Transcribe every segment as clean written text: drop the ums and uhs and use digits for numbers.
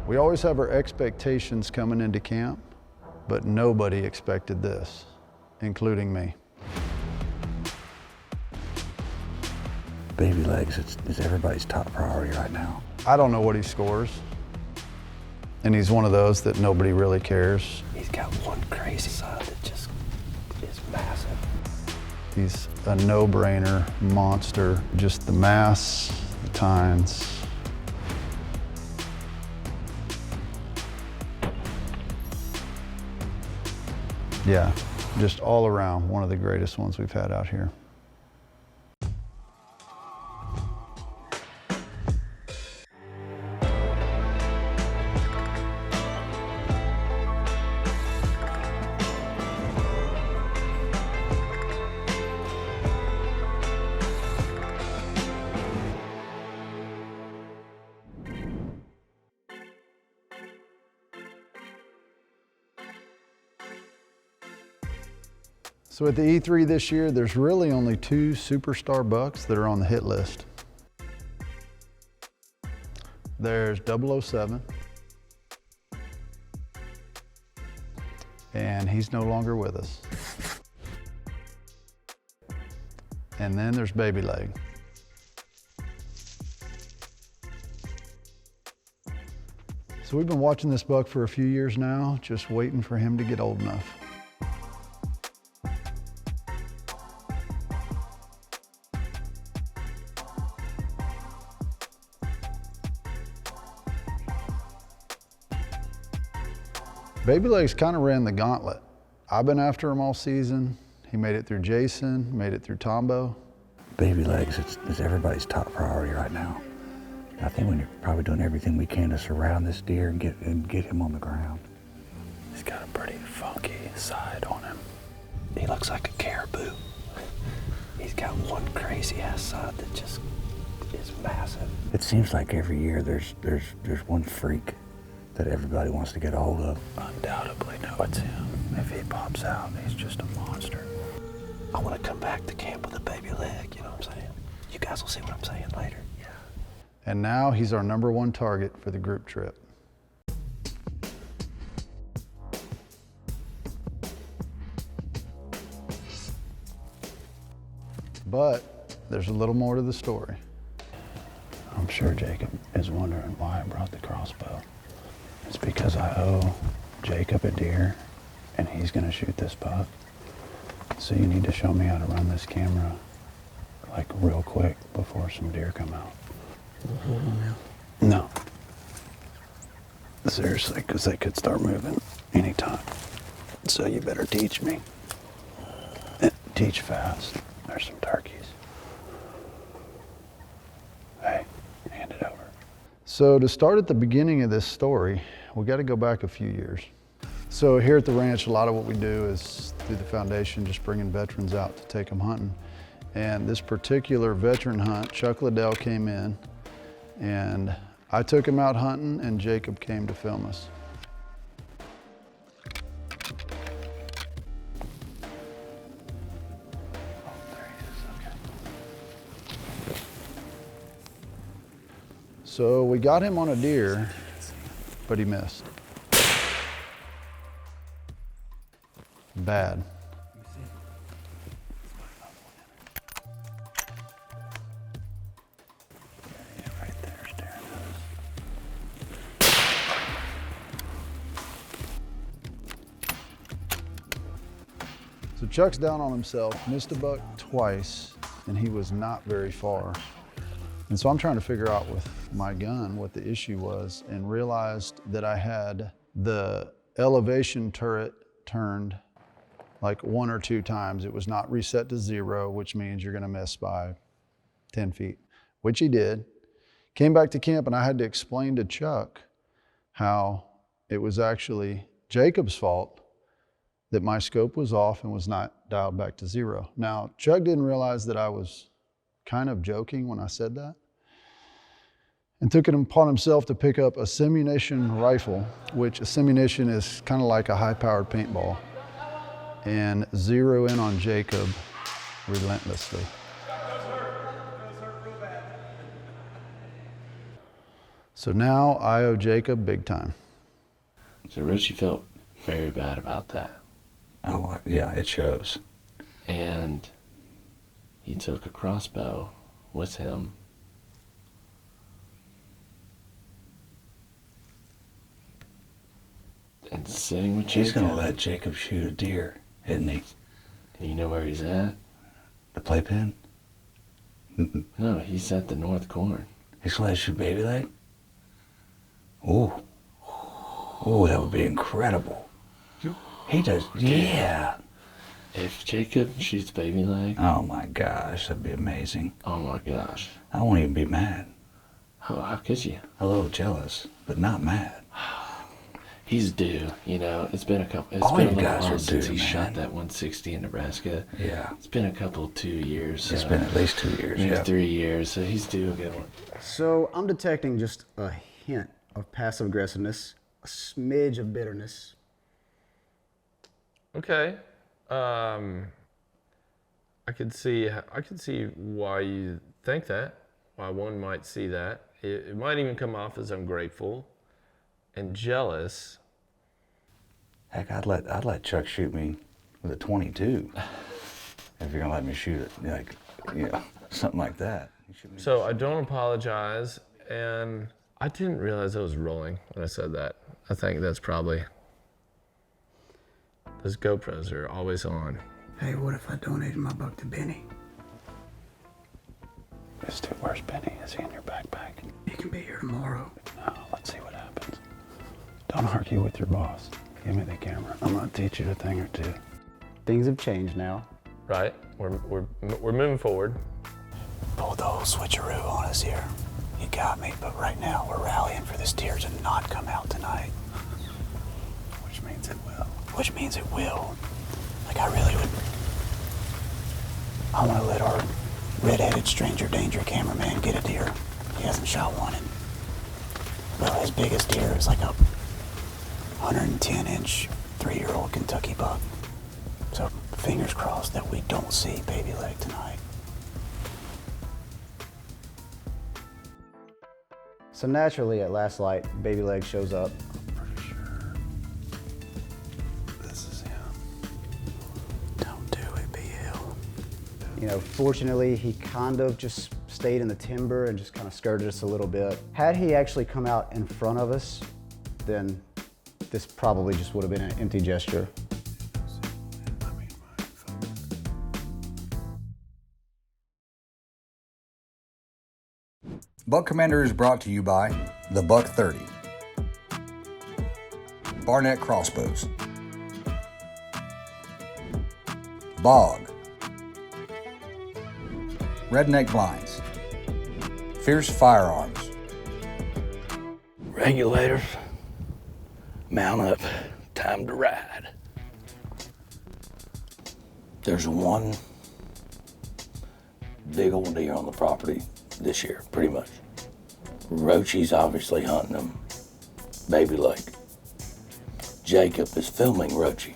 We always have our expectations coming into camp, but nobody expected this, including me. Baby legs is everybody's top priority right now. I don't know what he scores, and he's one of those that nobody really cares. He's got one crazy side that just is massive. He's a no-brainer monster, just the mass, the tines. Yeah, just all around one of the greatest ones we've had out here. So at the E3 this year, there's really only 2 superstar bucks that are on the hit list. There's 007, and he's no longer with us. And then there's Baby Leg. So we've been watching this buck for a few years now, just waiting for him to get old enough. Baby Legs kind of ran the gauntlet. I've been after him all season. He made it through Jason, made it through Tombo. Baby legs is everybody's top priority right now. I think we're probably doing everything we can to surround this deer and get him on the ground. He's got a pretty funky side on him. He looks like a caribou. He's got one crazy ass side that just is massive. It seems like every year there's one freak that everybody wants to get a hold of. Undoubtedly know it's him. If he pops out, he's just a monster. I want to come back to camp with a baby leg, you know what I'm saying? You guys will see what I'm saying later. Yeah. And now he's our #1 target for the group trip. But there's a little more to the story. I'm sure Jacob is wondering why I brought the crossbow. It's because I owe Jacob a deer, and he's gonna shoot this buck. So you need to show me how to run this camera, like real quick before some deer come out. Hold on now. No. Seriously, because they could start moving anytime. So you better teach me. Teach fast. There's some turkeys. Hey, hand it over. So to start at the beginning of this story, we got to go back a few years. So here at the ranch, a lot of what we do is through the foundation, just bringing veterans out to take them hunting. And this particular veteran hunt, Chuck Liddell came in, and I took him out hunting, and Jacob came to film us. Oh, there he is, okay. So we got him on a deer, but he missed. Bad. Yeah, right there, staring at us. So Chuck's down on himself, missed a buck twice, and he was not very far. And so I'm trying to figure out with my gun what the issue was, and realized that I had the elevation turret turned like 1 or 2 times. It was not reset to 0, which means you're gonna miss by 10 feet, which he did. Came back to camp, and I had to explain to Chuck how it was actually Jacob's fault that my scope was off and was not dialed back to 0. Now, Chuck didn't realize that I was kind of joking when I said that, and took it upon himself to pick up a simunition rifle, which a simunition is kind of like a high-powered paintball, and zero in on Jacob relentlessly. So now I owe Jacob big time. So Richie felt very bad about that. Oh, yeah, it shows. And he took a crossbow with him. And sitting with Jacob. He's gonna let Jacob shoot a deer, isn't he? And you know where he's at? The playpen? No, he's at the North Corn. He's gonna let shoot baby leg? Ooh. Ooh, that would be incredible. He does, yeah. If Jacob shoots baby leg, Oh my gosh, that'd be amazing. oh my gosh. I won't even be mad. Oh, how could you? A little jealous, but not mad. He's due, you know. It's been a couple. It's All been a you little guys while are since due, he shot man. that 160 in Nebraska. Yeah. It's been a couple, 2 years. It's been at least 2 years, maybe yeah. 3 years. So he's due a good one. So I'm detecting just a hint of passive aggressiveness, a smidge of bitterness. Okay. I could see why you think that, why one might see that. It might even come off as ungrateful and jealous. Heck, I'd let Chuck shoot me with a 22. If you're gonna let me shoot it, like, you know, something like that. So I don't apologize, and I didn't realize I was rolling when I said that. I think that's probably, those GoPros are always on. Hey, what if I donated my buck to Benny? It's too worse, Benny. Is he in your backpack? He can be here tomorrow. No, let's see what happens. Don't argue with your boss. Give me the camera. I'm gonna teach you a thing or two. Things have changed now. Right? We're moving forward. Pulled the whole switcheroo on us here. You got me, but right now we're rallying for this deer to not come out tonight. Which means it will. Which means it will. Like, I really would. I want to let our red-headed stranger danger cameraman get a deer. He hasn't shot one in. Well, his biggest deer is like a 110-inch 3-year-old Kentucky buck. So fingers crossed that we don't see baby leg tonight. So naturally, at last light, baby leg shows up. Pretty sure this is him. Don't do it, BL. You know, fortunately, he kind of just stayed in the timber and just kind of skirted us a little bit. Had he actually come out in front of us, then this probably just would have been an empty gesture. Buck Commander is brought to you by the Buck 30, Barnett Crossbows, Bog, Redneck Blinds, Fierce Firearms, Regulators, mount up. Time to ride. There's one big old deer on the property this year, pretty much. Roachie's obviously hunting them. Baby leg. Jacob is filming Roachie.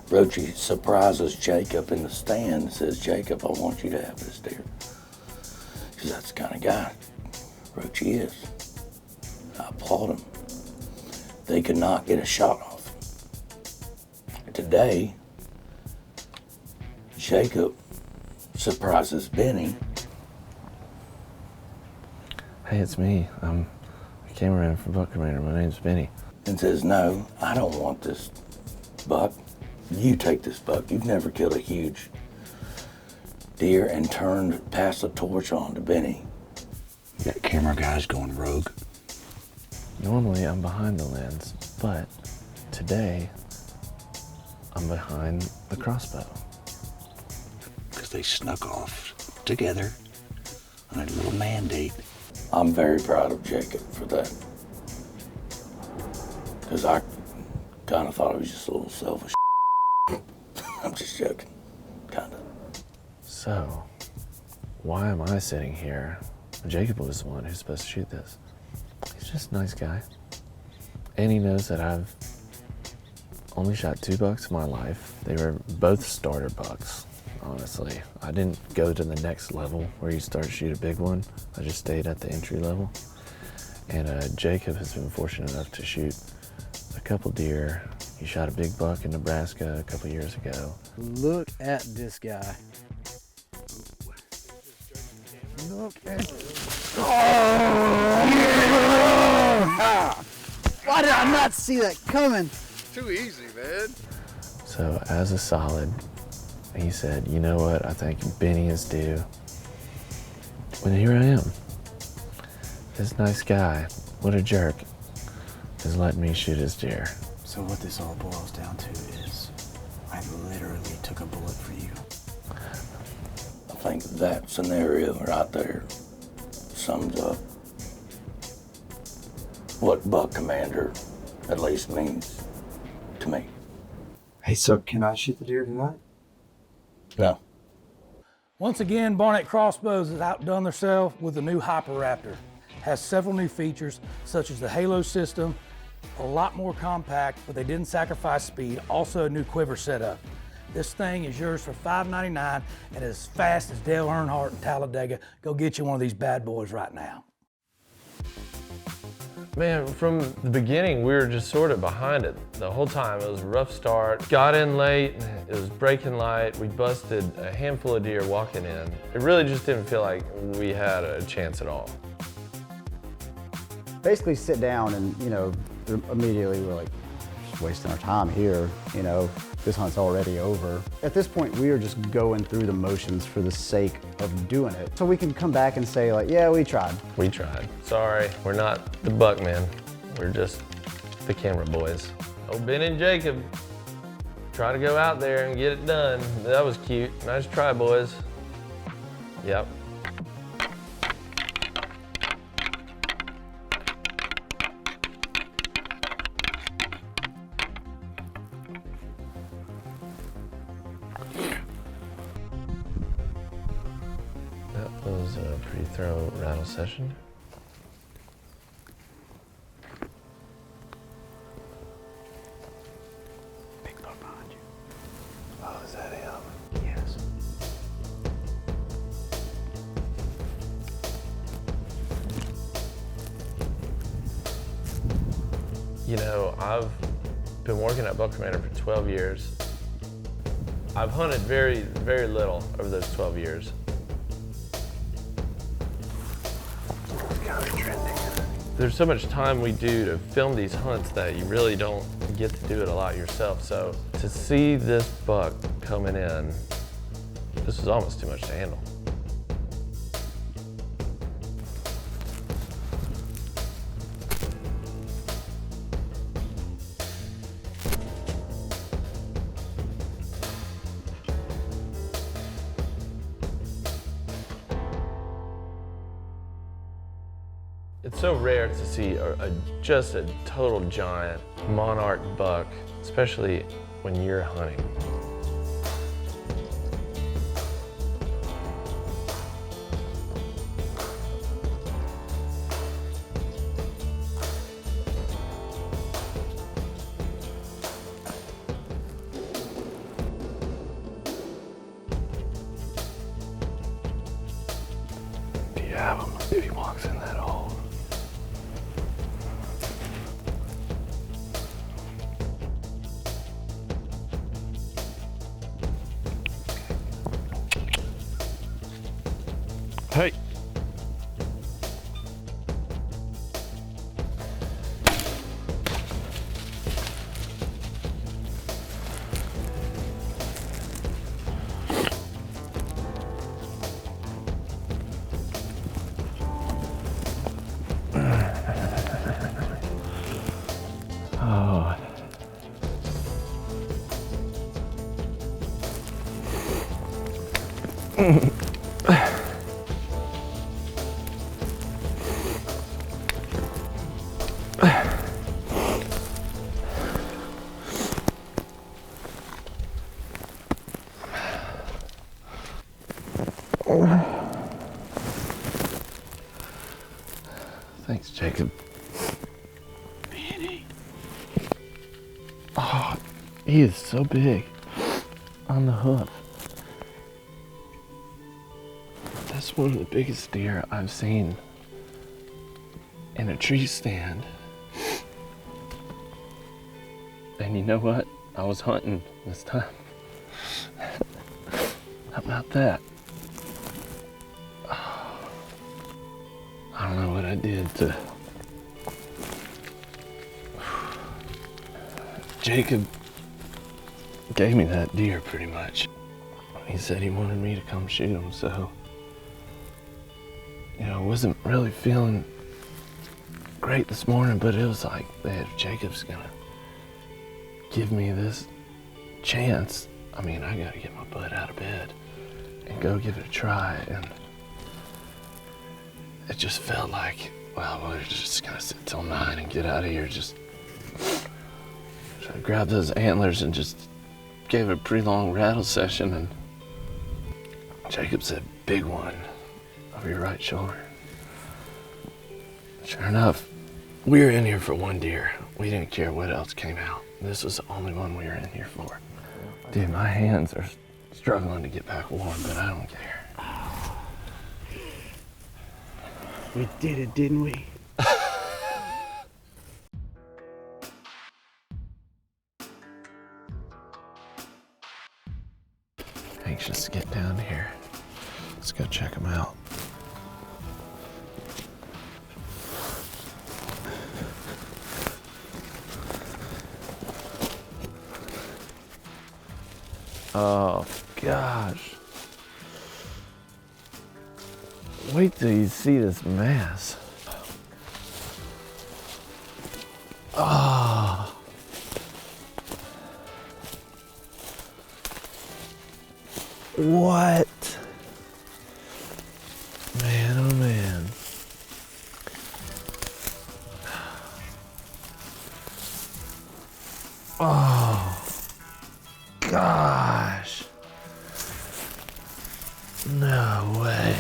Roachie surprises Jacob in the stand and says, "Jacob, I want you to have this deer." Because that's the kind of guy Roachie is. I applaud him. They could not get a shot off. Today, Jacob surprises Benny. Hey, it's me. I'm a cameraman for Buck Commander. My name's Benny. And says, "No, I don't want this buck. You take this buck. You've never killed a huge deer," and passed the torch on to Benny. You got camera guys going rogue. Normally, I'm behind the lens, but today, I'm behind the crossbow. Because they snuck off together on a little mandate. I'm very proud of Jacob for that. Because I kind of thought it was just a little selfish. I'm just joking, kind of. So, why am I sitting here? Jacob was the one who's supposed to shoot this. He's just a nice guy. And he knows that I've only shot 2 bucks in my life. They were both starter bucks, honestly. I didn't go to the next level where you start to shoot a big one. I just stayed at the entry level. And Jacob has been fortunate enough to shoot a couple deer. He shot a big buck in Nebraska a couple years ago. Look at this guy. Look at. Oh! Why did I not see that coming? Too easy, man. So as a solid, he said, you know what, I think Benny is due. Well, here I am. This nice guy, what a jerk, is letting me shoot his deer. So what this all boils down to is, I literally took a bullet for you. I think that scenario right there sums up what buck commander at least means to me. Hey, so can I shoot the deer tonight? No. Once again, Barnett Crossbows has outdone themselves with the new Hyper Raptor. Has several new features, such as the halo system, a lot more compact, but they didn't sacrifice speed, also a new quiver setup. This thing is yours for $5.99 and as fast as Dale Earnhardt in Talladega. Go get you one of these bad boys right now. Man, from the beginning, we were just sort of behind it the whole time. It was a rough start. Got in late, it was breaking light. We busted a handful of deer walking in. It really just didn't feel like we had a chance at all. Basically sit down and, you know, immediately we're like, just wasting our time here, you know, this hunt's already over. At this point, we are just going through the motions for the sake of doing it. So we can come back and say like, yeah, we tried. We tried. Sorry, we're not the buck men. We're just the camera boys. Oh, Ben and Jacob, try to go out there and get it done. That was cute. Nice try, boys. Yep. That was a pretty thorough rattle session. Big buck behind you. Oh, is that him? Yes. You know, I've been working at Buck Commander for 12 years. I've hunted very, very little over those 12 years. There's so much time we do to film these hunts that you really don't get to do it a lot yourself. So to see this buck coming in, this was almost too much to handle. It's so rare to see just a total giant monarch buck, especially when you're hunting. Do you have him if he walks in that hole? Hey! Oh. Thanks, Jacob. Benny. Oh, he is so big on the hoof. That's one of the biggest deer I've seen in a tree stand. And you know what? I was hunting this time. How about that? I don't know what I did to... Jacob gave me that deer pretty much. He said he wanted me to come shoot him, so, you know, I wasn't really feeling great this morning, but it was like, man, if Jacob's gonna give me this chance, I mean, I gotta get my butt out of bed and go give it a try. And it just felt like, well, we're just gonna sit till 9 and get out of here. Just so I grabbed those antlers and just gave it a pretty long rattle session, and Jacob said, big one over your right shoulder. Sure enough, we were in here for one deer. We didn't care what else came out. This was the only one we were in here for. Dude, my hands are struggling to get back warm, but I don't care. We did it, didn't we? Anxious to get down here. Let's go check them out. Oh gosh. Wait till you see this mass. Oh. What? Man, oh man. Oh, gosh. No way.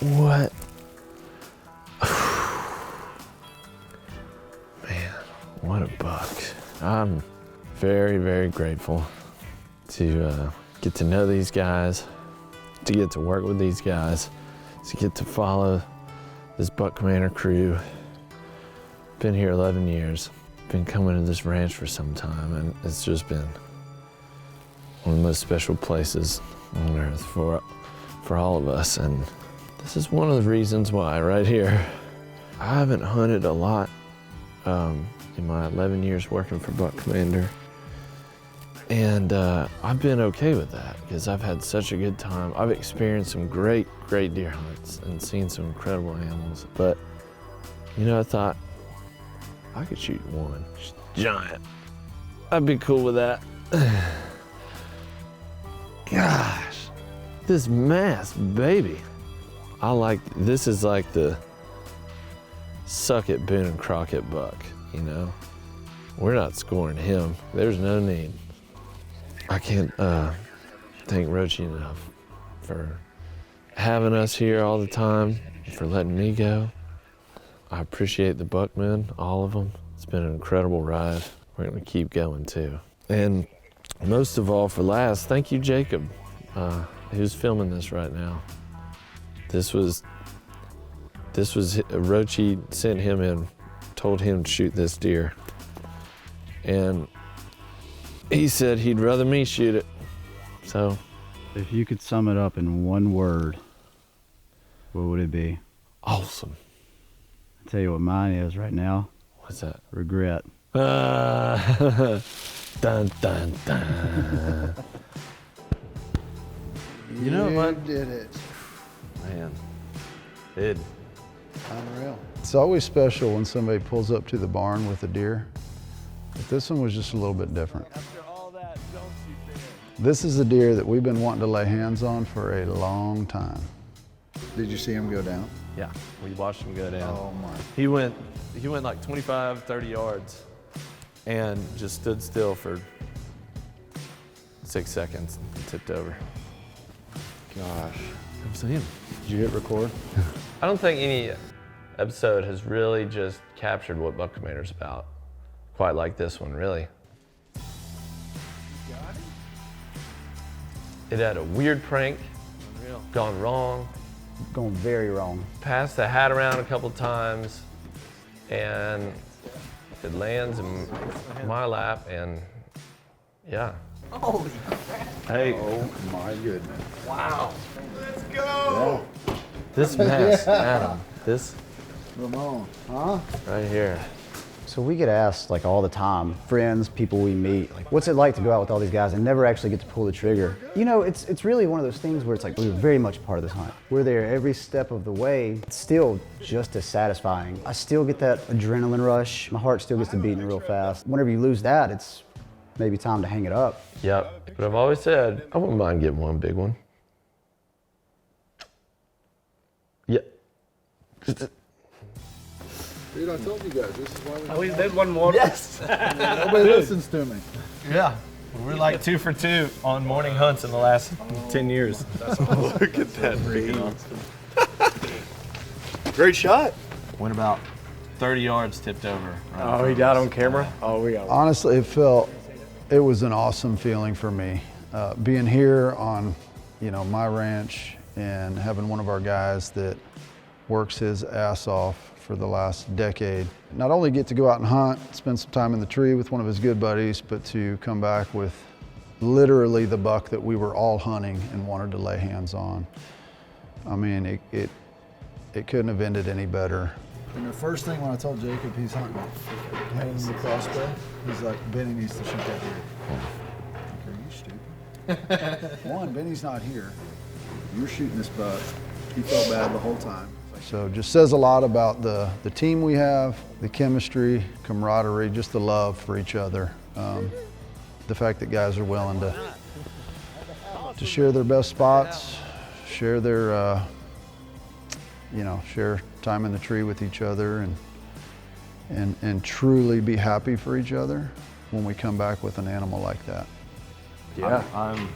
What? Man, what a buck. I'm very, very grateful to get to know these guys, to get to work with these guys, to get to follow this Buck Commander crew. Been here 11 years, been coming to this ranch for some time, and it's just been one of the most special places on earth for all of us. And this is one of the reasons why right here. I haven't hunted a lot in my 11 years working for Buck Commander. And I've been okay with that because I've had such a good time. I've experienced some great, great deer hunts and seen some incredible animals. But, you know, I thought I could shoot one giant. I'd be cool with that. Gosh, this mass, baby. This is like the suck it Boone and Crockett buck, you know? We're not scoring him. There's no need. I can't thank Rochi enough for having us here all the time, for letting me go. I appreciate the Buckmen, all of them. It's been an incredible ride. We're gonna keep going too. And most of all, for last, thank you, Jacob, who's filming this right now. This was Rochi sent him in, told him to shoot this deer. And he said he'd rather me shoot it. So. If you could sum it up in one word, what would it be? Awesome. I'll tell you what mine is right now. What's that? Regret. Dun, dun, dun. You know what? You did it. Man, it. Unreal. It's always special when somebody pulls up to the barn with a deer, but this one was just a little bit different. After all that, don't you dare. This is a deer that we've been wanting to lay hands on for a long time. Did you see him go down? Yeah, we watched him go down. Oh my. He went like 25, 30 yards and just stood still for 6 seconds and tipped over. Gosh. I've seen him. Did you hit record? I don't think any episode has really just captured what Buck Commander's about quite like this one, really. It had a weird prank gone wrong. Going very wrong. Passed the hat around a couple times, and it lands in my lap, and yeah. Holy crap. Hey. Oh my goodness. Wow. Let's go. This mess, Adam. This Ramon, huh? right here. So we get asked like all the time, friends, people we meet, like, what's it like to go out with all these guys and never actually get to pull the trigger? You know, it's really one of those things where it's like we're very much part of this hunt. We're there every step of the way. It's still just as satisfying. I still get that adrenaline rush. My heart still gets to beating real fast. Whenever you lose that, it's maybe time to hang it up. Yep. But I've always said I wouldn't mind getting one big one. Yeah. Dude, I told you guys, this is why we There's one more. Yes. nobody listens to me. Yeah. We're like 2 for 2 on morning hunts in the last 10 years. Look at that freaking Great shot. Went about 30 yards tipped over. Oh, he got on camera? Oh, we got Honestly, it was an awesome feeling for me. Being here on, my ranch and having one of our guys that works his ass off for the last decade. Not only get to go out and hunt, spend some time in the tree with one of his good buddies, but to come back with literally the buck that we were all hunting and wanted to lay hands on. I mean, it couldn't have ended any better. And the first thing when I told Jacob he's hunting the crossbow, he's like, Benny needs to shoot that deer. Are you stupid? One, Benny's not here. You're shooting this buck. He felt bad the whole time. So it just says a lot about the team we have, the chemistry, camaraderie, just the love for each other. The fact that guys are willing to share their best spots, share their, share time in the tree with each other and truly be happy for each other when we come back with an animal like that. Yeah. I'm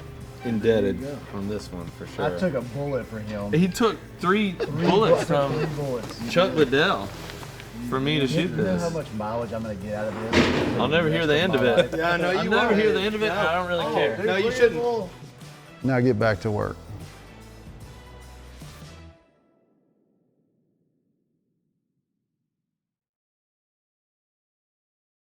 indebted on this one for sure. I took a bullet for him. He took three bullets from Chuck Liddell for me to shoot You know this. how much mileage I'm going to get out of this? I'll never hear the end of it. Yeah, I know you I'll never hear the end of it, and I don't really care. No, you shouldn't. Now get back to work.